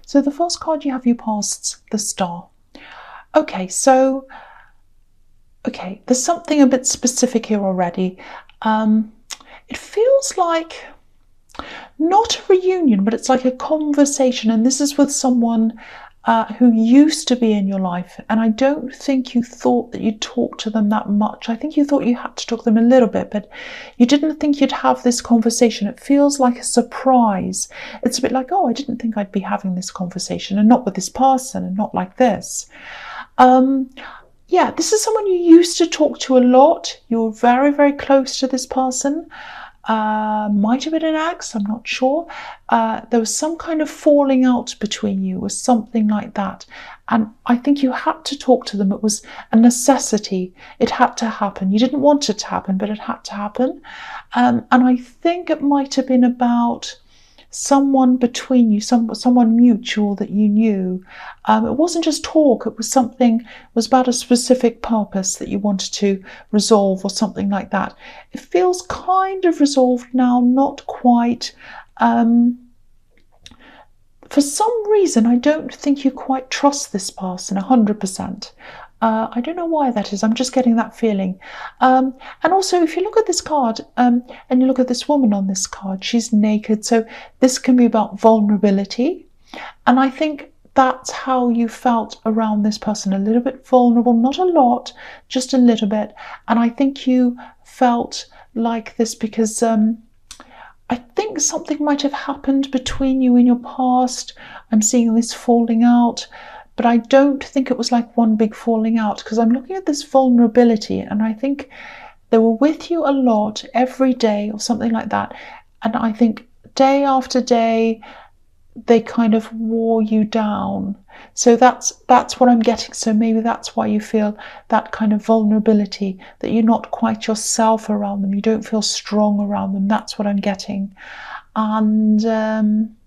So the first card you have, you passed the Star. Okay, so, okay, there's something a bit specific here already. It feels like not a reunion, but it's like a conversation, and this is with someone who used to be in your life, and I don't think you thought that you'd talk to them that much. I think you thought you had to talk to them a little bit, but you didn't think you'd have this conversation. It feels like a surprise. It's a bit like, oh, I didn't think I'd be having this conversation, and not with this person, and not like this. Yeah, this is someone you used to talk to a lot. You're very, very close to this person. Might have been an ex, I'm not sure. There was some kind of falling out between you or something like that. And I think you had to talk to them. It was a necessity. It had to happen. You didn't want it to happen, but it had to happen. And I think it might have been about someone between you, someone mutual that you knew. It wasn't just talk, it was something, it was about a specific purpose that you wanted to resolve or something like that. It feels kind of resolved now, not quite. For some reason, I don't think you quite trust this person 100%. I don't know why that is. I'm just getting that feeling. And also, if you look at this card and you look at this woman on this card, she's naked. So this can be about vulnerability. And I think that's how you felt around this person, a little bit vulnerable, not a lot, just a little bit. And I think you felt like this because I think something might have happened between you in your past. I'm seeing this falling out. But I don't think it was like one big falling out, because I'm looking at this vulnerability and I think they were with you a lot every day or something like that. And I think day after day, they kind of wore you down. So that's what I'm getting. So maybe that's why you feel that kind of vulnerability, that you're not quite yourself around them. You don't feel strong around them. That's what I'm getting. And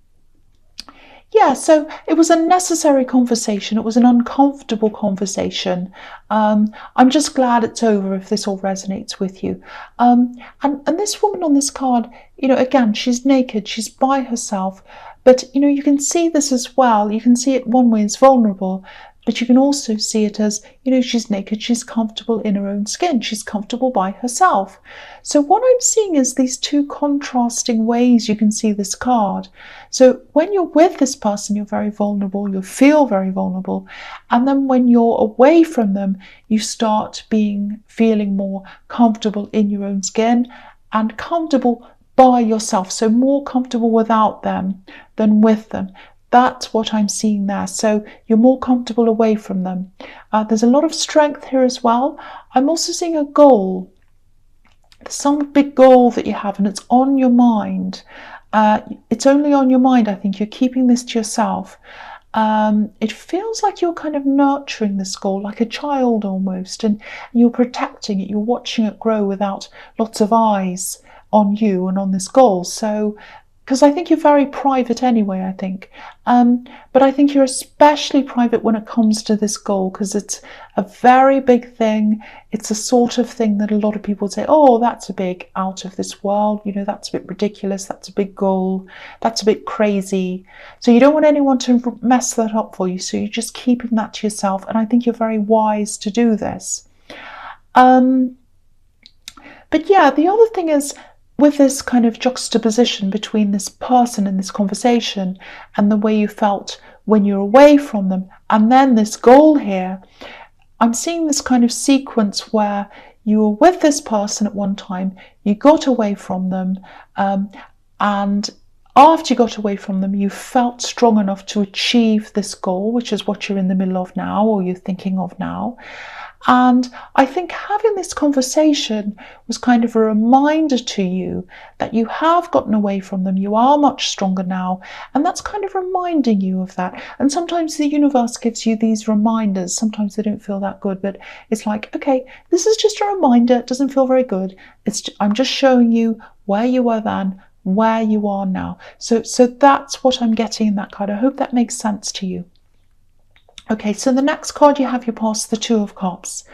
yeah, so it was a necessary conversation. It was an uncomfortable conversation. I'm just glad it's over if this all resonates with you. And this woman on this card, again, she's naked, she's by herself. But, you can see this as well. You can see it one way as vulnerable, but you can also see it as, she's naked, she's comfortable in her own skin, she's comfortable by herself. So what I'm seeing is these two contrasting ways you can see this card. So when you're with this person, you're very vulnerable, you feel very vulnerable. And then when you're away from them, you start feeling more comfortable in your own skin and comfortable by yourself. So more comfortable without them than with them. That's what I'm seeing there. So you're more comfortable away from them. There's a lot of strength here as well. I'm also seeing a goal. There's some big goal that you have and it's on your mind. It's only on your mind, I think. You're keeping this to yourself. It feels like you're kind of nurturing this goal, like a child almost, and you're protecting it. You're watching it grow without lots of eyes on you and on this goal. So because I think you're very private anyway, I think. But I think you're especially private when it comes to this goal, because it's a very big thing. It's a sort of thing that a lot of people say, oh, that's a big out of this world, that's a bit ridiculous, that's a big goal, that's a bit crazy. So you don't want anyone to mess that up for you, so you're just keeping that to yourself, and I think you're very wise to do this. But yeah, the other thing is, with this kind of juxtaposition between this person in this conversation and the way you felt when you're away from them, and then this goal here, I'm seeing this kind of sequence where you were with this person at one time, you got away from them, and after you got away from them, you felt strong enough to achieve this goal, which is what you're in the middle of now, or you're thinking of now. And I think having this conversation was kind of a reminder to you that you have gotten away from them, you are much stronger now, and that's kind of reminding you of that. And sometimes the universe gives you these reminders. Sometimes they don't feel that good, but it's like, okay, this is just a reminder. It doesn't feel very good. I'm just showing you where you were then, where you are now. So that's what I'm getting in that card. I hope that makes sense to you. Okay, so the next card you have, you pass the Two of Cups.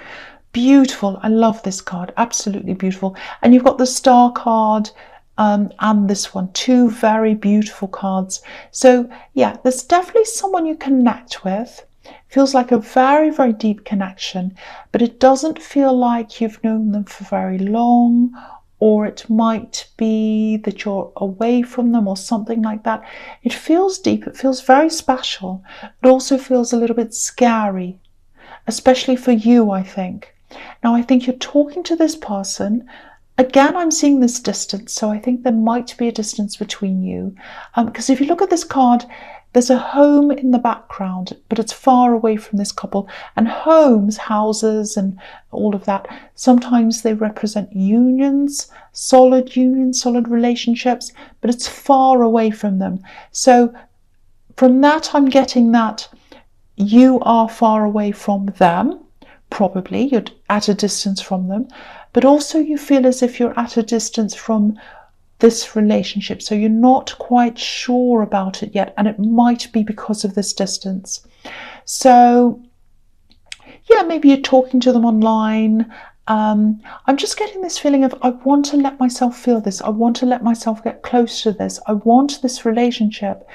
Beautiful. I love this card. Absolutely beautiful. And you've got the Star card and this one, two very beautiful cards. So yeah, there's definitely someone you connect with. Feels like a very, very deep connection, but it doesn't feel like you've known them for very long, or it might be that you're away from them or something like that. It feels deep, it feels very special. It also feels a little bit scary, especially for you, I think. Now, I think you're talking to this person. Again, I'm seeing this distance, so I think there might be a distance between you. Because if you look at this card, there's a home in the background, but it's far away from this couple. And homes, houses, and all of that, sometimes they represent unions, solid relationships, but it's far away from them. So from that, I'm getting that you are far away from them. Probably you're at a distance from them, but also you feel as if you're at a distance from this relationship. So you're not quite sure about it yet, and it might be because of this distance. So yeah, maybe you're talking to them online. I'm just getting this feeling of, I want to let myself feel this. I want to let myself get close to this. I want this relationship.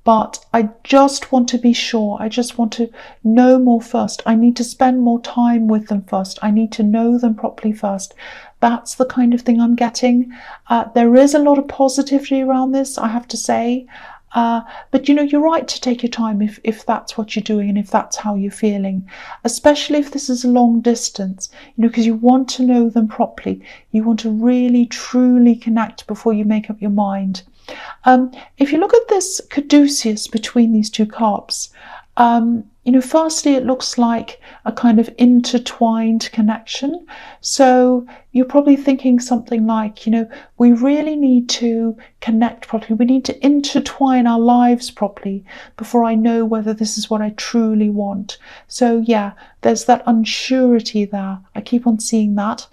But I just want to be sure. I just want to know more first. I need to spend more time with them first. I need to know them properly first. That's the kind of thing I'm getting. There is a lot of positivity around this, I have to say. But you're right to take your time if that's what you're doing and if that's how you're feeling, especially if this is a long distance, because you want to know them properly. You want to really, truly connect before you make up your mind. If you look at this caduceus between these two cups, firstly, it looks like a kind of intertwined connection. So you're probably thinking something like, we really need to connect properly. We need to intertwine our lives properly before I know whether this is what I truly want. So yeah, there's that unsurety there. I keep on seeing that.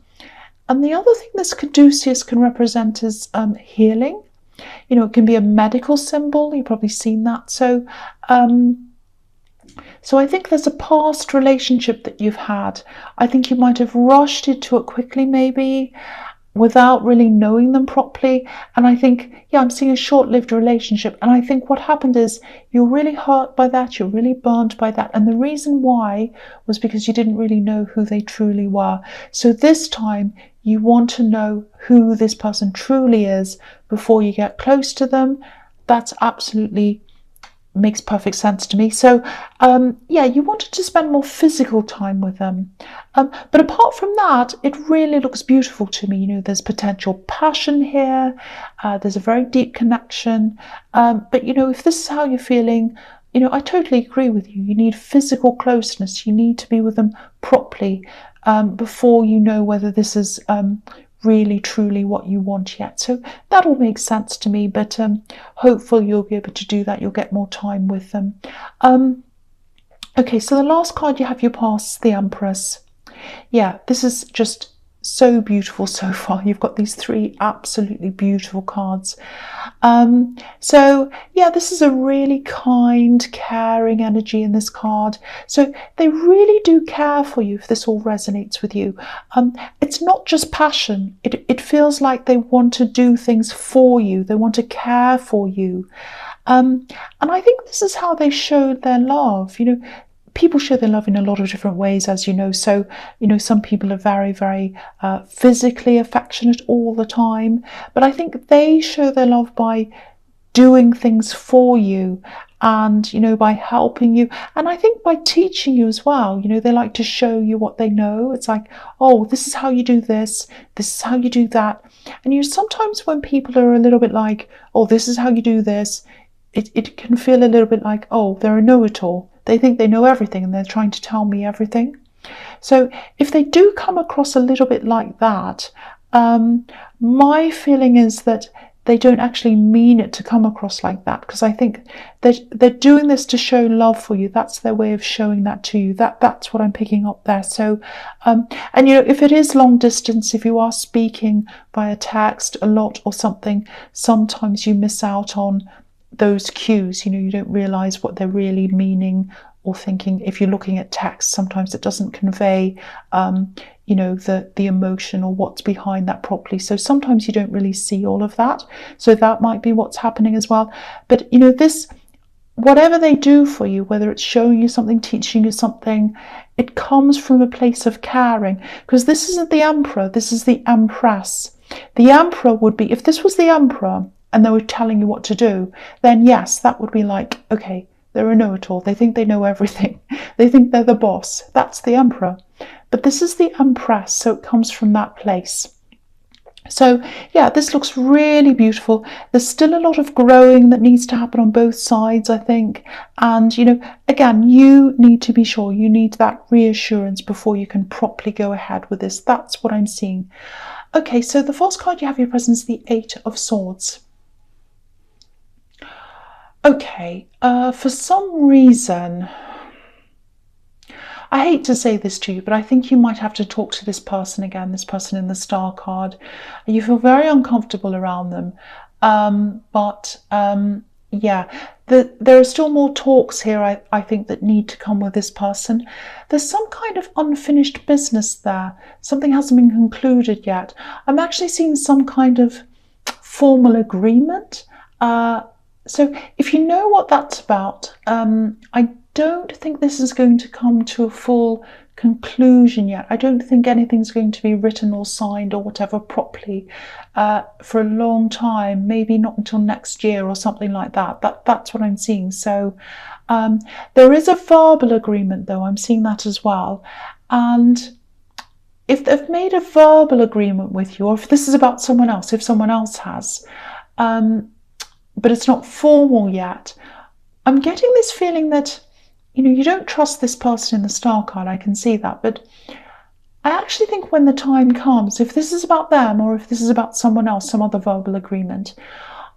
And the other thing this caduceus can represent is healing. It can be a medical symbol. You've probably seen that. So I think there's a past relationship that you've had. I think you might have rushed into it quickly, maybe, without really knowing them properly. And I think, I'm seeing a short-lived relationship. And I think what happened is you're really hurt by that. You're really burnt by that. And the reason why was because you didn't really know who they truly were. So this time you want to know who this person truly is before you get close to them. That's absolutely makes perfect sense to me. So you wanted to spend more physical time with them, but apart from that, it really looks beautiful to me. There's potential passion here, there's a very deep connection, but if this is how you're feeling, I totally agree with you. You need physical closeness. You need to be with them properly before you know whether this is really truly what you want yet. So that all makes sense to me, but hopefully you'll be able to do that. You'll get more time with them. Okay, so the last card you have, your pass, the Empress. Yeah, this is just so beautiful so far. You've got these three absolutely beautiful cards. So yeah, this is a really kind, caring energy in this card. So they really do care for you if this all resonates with you. It's not just passion. It feels like they want to do things for you. They want to care for you. And I think this is how they showed their love. People show their love in a lot of different ways, as you know. So, some people are very, very physically affectionate all the time. But I think they show their love by doing things for you and, by helping you. And I think by teaching you as well. They like to show you what they know. It's like, oh, this is how you do this. This is how you do that. And sometimes when people are a little bit like, oh, this is how you do this, it can feel a little bit like, oh, they're a know-it-all. They think they know everything and they're trying to tell me everything. So if they do come across a little bit like that, my feeling is that they don't actually mean it to come across like that, because I think they're doing this to show love for you. That's their way of showing that to you. That's what I'm picking up there. So, and if it is long distance, if you are speaking via text a lot or something, sometimes you miss out on those cues. You don't realize what they're really meaning or thinking. If you're looking at text, sometimes it doesn't convey the emotion or what's behind that properly, so sometimes you don't really see all of that. So that might be what's happening as well. But this, whatever they do for you, whether it's showing you something, teaching you something, it comes from a place of caring, because this isn't the Emperor, this is the Empress. The Emperor would be, if this was the Emperor and they were telling you what to do, then yes, that would be like, okay, they're a know-it-all. They think they know everything. They think they're the boss. That's the Emperor. But this is the Empress, so it comes from that place. So yeah, this looks really beautiful. There's still a lot of growing that needs to happen on both sides, I think. And, again, you need to be sure. You need that reassurance before you can properly go ahead with this. That's what I'm seeing. Okay, so the first card you have your presence, the Eight of Swords. Okay, for some reason, I hate to say this to you, but I think you might have to talk to this person again, this person in the Star card. You feel very uncomfortable around them. Yeah, there are still more talks here, I think, that need to come with this person. There's some kind of unfinished business there. Something hasn't been concluded yet. I'm actually seeing some kind of formal agreement. So if you know what that's about, I don't think this is going to come to a full conclusion yet. I don't think anything's going to be written or signed or whatever properly for a long time, maybe not until next year or something like that. That's what I'm seeing. So there is a verbal agreement, though. I'm seeing that as well. And if they've made a verbal agreement with you, or if this is about someone else, if someone else has, but it's not formal yet, I'm getting this feeling that you don't trust this person in the Star card. I can see that, but I actually think when the time comes, if this is about them or if this is about someone else, some other verbal agreement,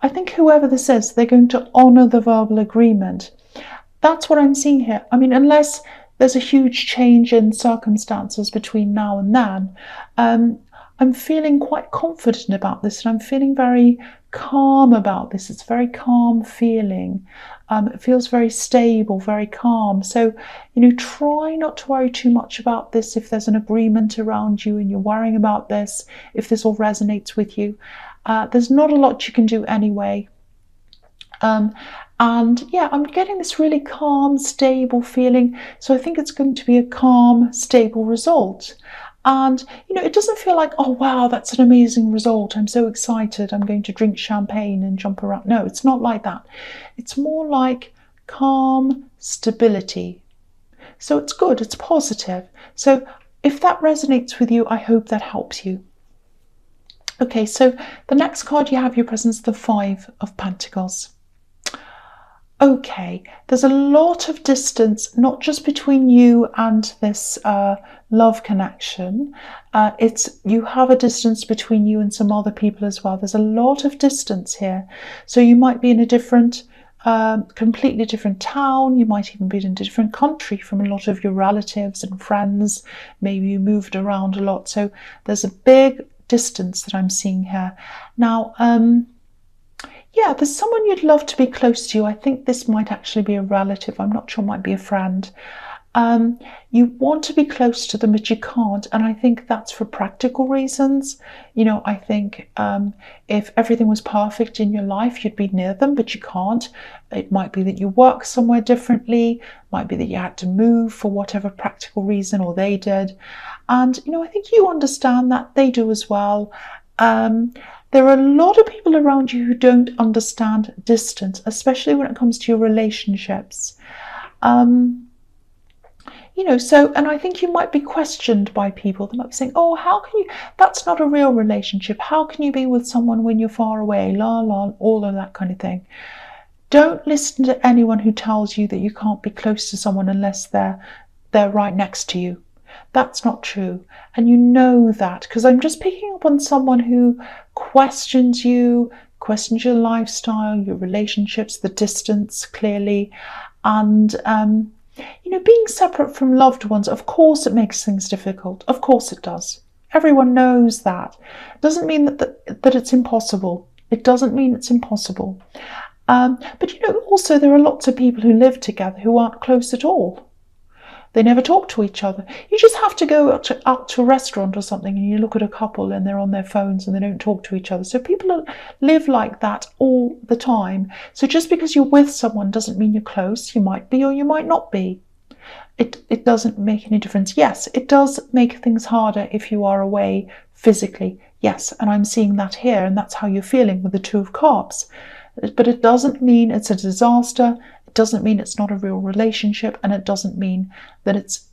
I think whoever this is, they're going to honour the verbal agreement. That's what I'm seeing here. I mean, unless there's a huge change in circumstances between now and then, I'm feeling quite confident about this, and I'm feeling very calm about this. It's a very calm feeling. It feels very stable, very calm. So, try not to worry too much about this. If there's an agreement around you and you're worrying about this, if this all resonates with you, there's not a lot you can do anyway. And yeah, I'm getting this really calm, stable feeling. So I think it's going to be a calm, stable result. And, it doesn't feel like, oh, wow, that's an amazing result. I'm so excited. I'm going to drink champagne and jump around. No, it's not like that. It's more like calm stability. So it's good. It's positive. So if that resonates with you, I hope that helps you. Okay, so the next card you have your presence, the Five of Pentacles. Okay, there's a lot of distance, not just between you and this love connection. You have a distance between you and some other people as well. There's a lot of distance here. So you might be in a different, completely different town. You might even be in a different country from a lot of your relatives and friends. Maybe you moved around a lot. So there's a big distance that I'm seeing here. Now, yeah, there's someone you'd love to be close to. I think this might actually be a relative. I'm not sure, it might be a friend. You want to be close to them, but you can't. And I think that's for practical reasons. I think if everything was perfect in your life, you'd be near them, but you can't. It might be that you work somewhere differently. It might be that you had to move for whatever practical reason, or they did. And, I think you understand that. They do as well. There are a lot of people around you who don't understand distance, especially when it comes to your relationships. And I think you might be questioned by people. They might be saying, oh, how can you, that's not a real relationship. How can you be with someone when you're far away? La, la, all of that kind of thing. Don't listen to anyone who tells you that you can't be close to someone unless they're right next to you. That's not true. And you know that, because I'm just picking up on someone who questions you, questions your lifestyle, your relationships, the distance, clearly. And, being separate from loved ones, of course it makes things difficult. Of course it does. Everyone knows that. It doesn't mean that it's impossible. It doesn't mean it's impossible. But you know, also there are lots of people who live together who aren't close at all. They never talk to each other. You just have to go out to a restaurant or something and you look at a couple and they're on their phones and they don't talk to each other. So people live like that all the time. So just because you're with someone doesn't mean you're close. You might be or you might not be. It doesn't make any difference. Yes, it does make things harder if you are away physically. Yes, and I'm seeing that here, and that's how you're feeling with the Two of Cups. But it doesn't mean it's a disaster. It doesn't mean it's not a real relationship, and it doesn't mean that it's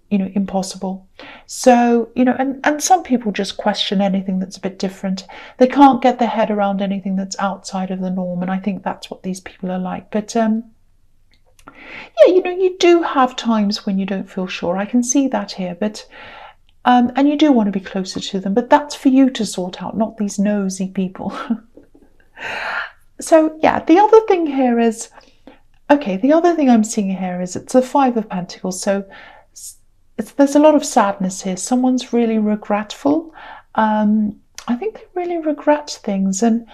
impossible. So, and some people just question anything that's a bit different. They can't get their head around anything that's outside of the norm, and I think that's what these people are like. But yeah, you do have times when you don't feel sure. I can see that here, but and you do want to be closer to them, but that's for you to sort out, not these nosy people. So yeah, the other thing here is, okay, the other thing I'm seeing here is it's a Five of Pentacles. So there's a lot of sadness here. Someone's really regretful. I think they really regret things. And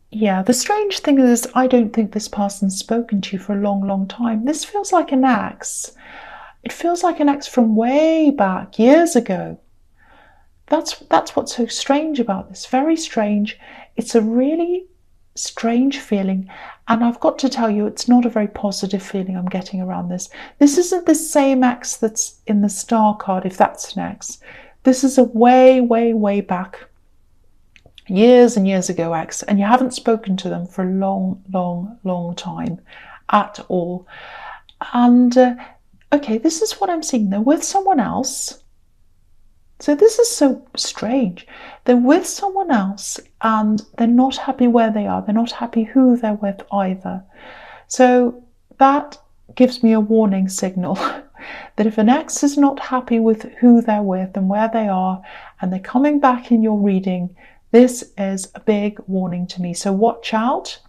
yeah, the strange thing is I don't think this person's spoken to you for a long, long time. This feels like an ex. It feels like an ex from way back, years ago. That's what's so strange about this. Very strange. It's a really strange feeling. And I've got to tell you, it's not a very positive feeling I'm getting around this. This isn't the same ex that's in the Star card, if that's an ex. This is a way, way, way back, years and years ago ex, and you haven't spoken to them for a long, long, long time at all. And okay, this is what I'm seeing. They're with someone else. So this is so strange. They're with someone else and they're not happy where they are. They're not happy who they're with either. So that gives me a warning signal that if an ex is not happy with who they're with and where they are, and they're coming back in your reading, this is a big warning to me. So watch out.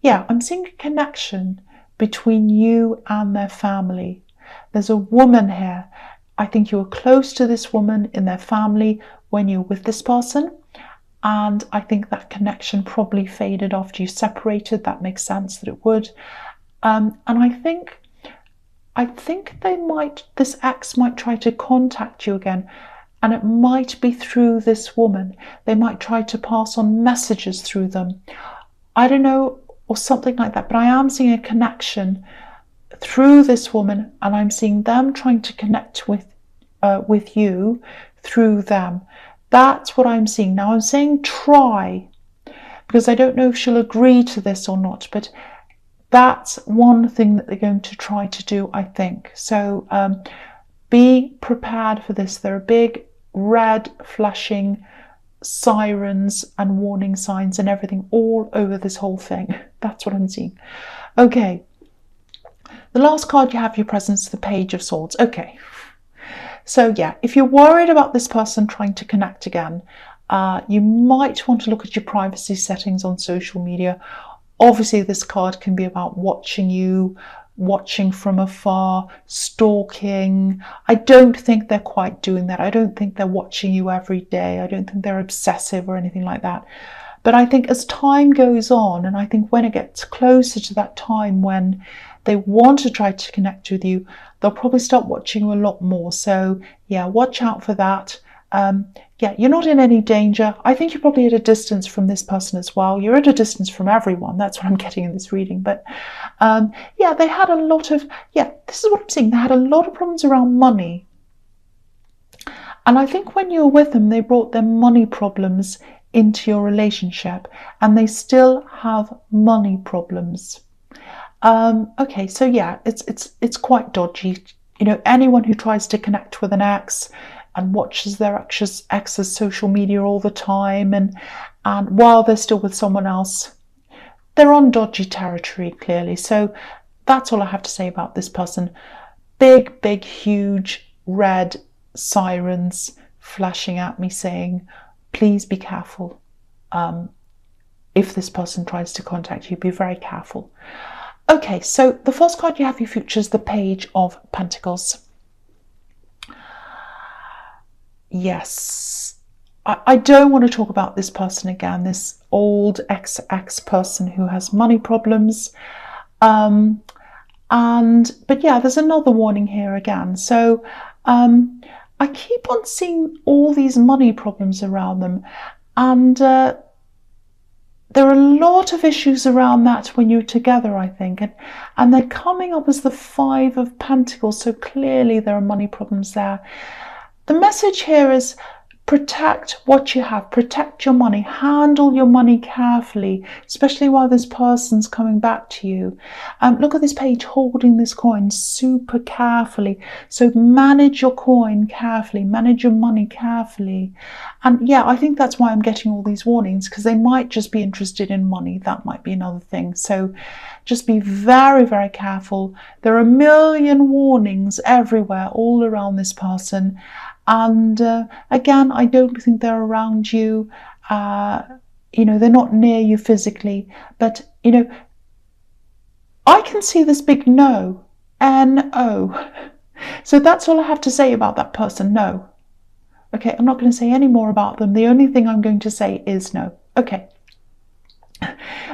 Yeah, I'm seeing a connection between you and their family. There's a woman here. I think you were close to this woman in their family when you were with this person. And I think that connection probably faded after you separated. That makes sense that it would. And I think this ex might try to contact you again. And it might be through this woman. They might try to pass on messages through them. I don't know, or something like that. But I am seeing a connection through this woman, and I'm seeing them trying to connect with you through them. That's what I'm seeing. Now I'm saying try, because I don't know if she'll agree to this or not, but that's one thing that they're going to try to do, I think. So be prepared for this. There are big red flashing sirens and warning signs and everything all over this whole thing. That's what I'm seeing. Okay. The last card you have your presence, the Page of Swords. Okay. So yeah, if you're worried about this person trying to connect again, you might want to look at your privacy settings on social media. Obviously, this card can be about watching you, watching from afar, stalking. I don't think they're quite doing that. I don't think they're watching you every day. I don't think they're obsessive or anything like that. But I think as time goes on, and I think when it gets closer to that time when they want to try to connect with you, they'll probably start watching you a lot more. So yeah, watch out for that. Yeah, you're not in any danger. I think you're probably at a distance from this person as well. You're at a distance from everyone. That's what I'm getting in this reading. But yeah, they had a lot of, yeah, this is what I'm seeing. They had a lot of problems around money. And I think when you were with them, they brought their money problems into your relationship, and they still have money problems. Okay, so yeah, it's quite dodgy. You know, anyone who tries to connect with an ex and watches their ex's social media all the time, and while they're still with someone else, they're on dodgy territory, clearly. So that's all I have to say about this person. Big, big, huge red sirens flashing at me saying, please be careful. If this person tries to contact you, be very careful. Okay, so the first card you have your future is the Page of Pentacles. Yes, I don't want to talk about this person again, this old ex person who has money problems. But yeah, there's another warning here again. So I keep on seeing all these money problems around them, and there are a lot of issues around that when you're together, I think, and they're coming up as the Five of Pentacles, so clearly there are money problems there. The message here is protect what you have, protect your money, handle your money carefully, especially while this person's coming back to you. Look at this page holding this coin super carefully. So manage your coin carefully, manage your money carefully. And yeah, I think that's why I'm getting all these warnings, because they might just be interested in money. That might be another thing. So just be very, very careful. There are a million warnings everywhere, all around this person. And again, I don't think they're around you. They're not near you physically. But, I can see this big no. N-O. So that's all I have to say about that person. No. Okay, I'm not going to say any more about them. The only thing I'm going to say is no. Okay.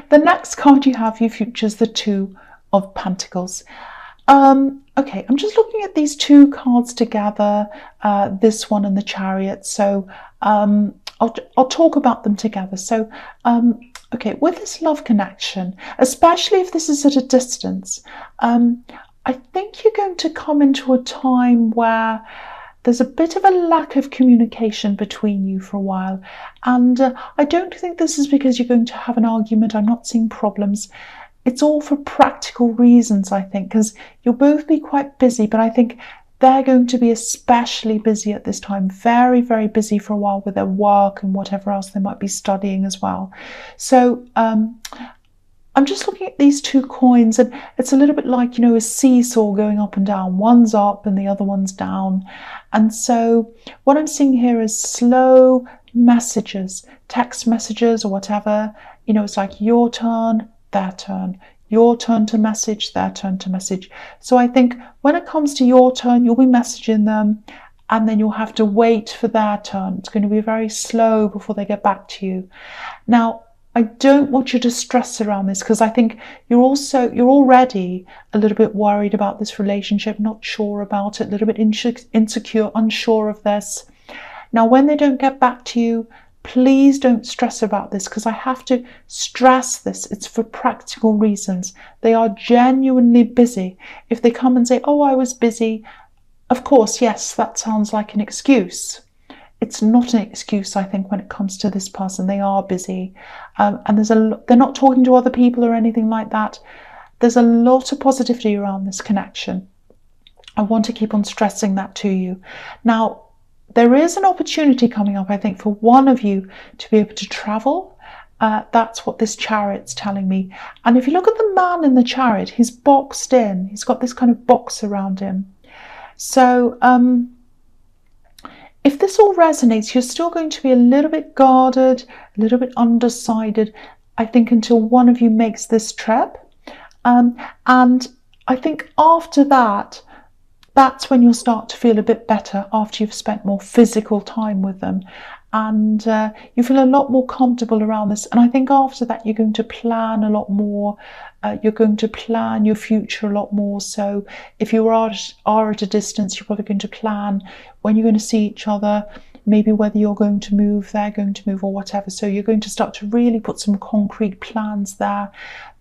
The next card you have, you futures, the Two of Pentacles. Okay, I'm just looking at these two cards together, this one and the Chariot. So I'll talk about them together. So, okay, with this love connection, especially if this is at a distance, I think you're going to come into a time where there's a bit of a lack of communication between you for a while. And I don't think this is because you're going to have an argument. I'm not seeing problems. It's all for practical reasons, I think, because you'll both be quite busy, but I think they're going to be especially busy at this time, very, very busy for a while with their work and whatever else they might be studying as well. So I'm just looking at these two coins, and it's a little bit like, a seesaw going up and down. One's up and the other one's down. And so what I'm seeing here is slow messages, text messages or whatever. It's like your turn, their turn, your turn to message, their turn to message. So I think when it comes to your turn, you'll be messaging them, and then you'll have to wait for their turn. It's going to be very slow before they get back to you. Now, I don't want you to stress around this, because I think you're already a little bit worried about this relationship, not sure about it, a little bit insecure, unsure of this. Now, when they don't get back to you, please don't stress about this, because I have to stress this. It's for practical reasons. They are genuinely busy. If they come and say, oh, I was busy, of course, yes, that sounds like an excuse. It's not an excuse, I think, when it comes to this person. They are busy. And they're not talking to other people or anything like that. There's a lot of positivity around this connection. I want to keep on stressing that to you. Now, there is an opportunity coming up, I think, for one of you to be able to travel. That's what this Chariot's telling me. And if you look at the man in the Chariot, he's boxed in. He's got this kind of box around him. So if this all resonates, you're still going to be a little bit guarded, a little bit undecided, I think, until one of you makes this trip. And I think after that, that's when you'll start to feel a bit better, after you've spent more physical time with them. And you feel a lot more comfortable around this. And I think after that, you're going to plan a lot more. You're going to plan your future a lot more. So if you are at a distance, you're probably going to plan when you're going to see each other, maybe whether you're going to move, they're going to move, or whatever. So you're going to start to really put some concrete plans there.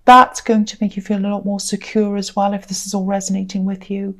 That's going to make you feel a lot more secure as well, if this is all resonating with you.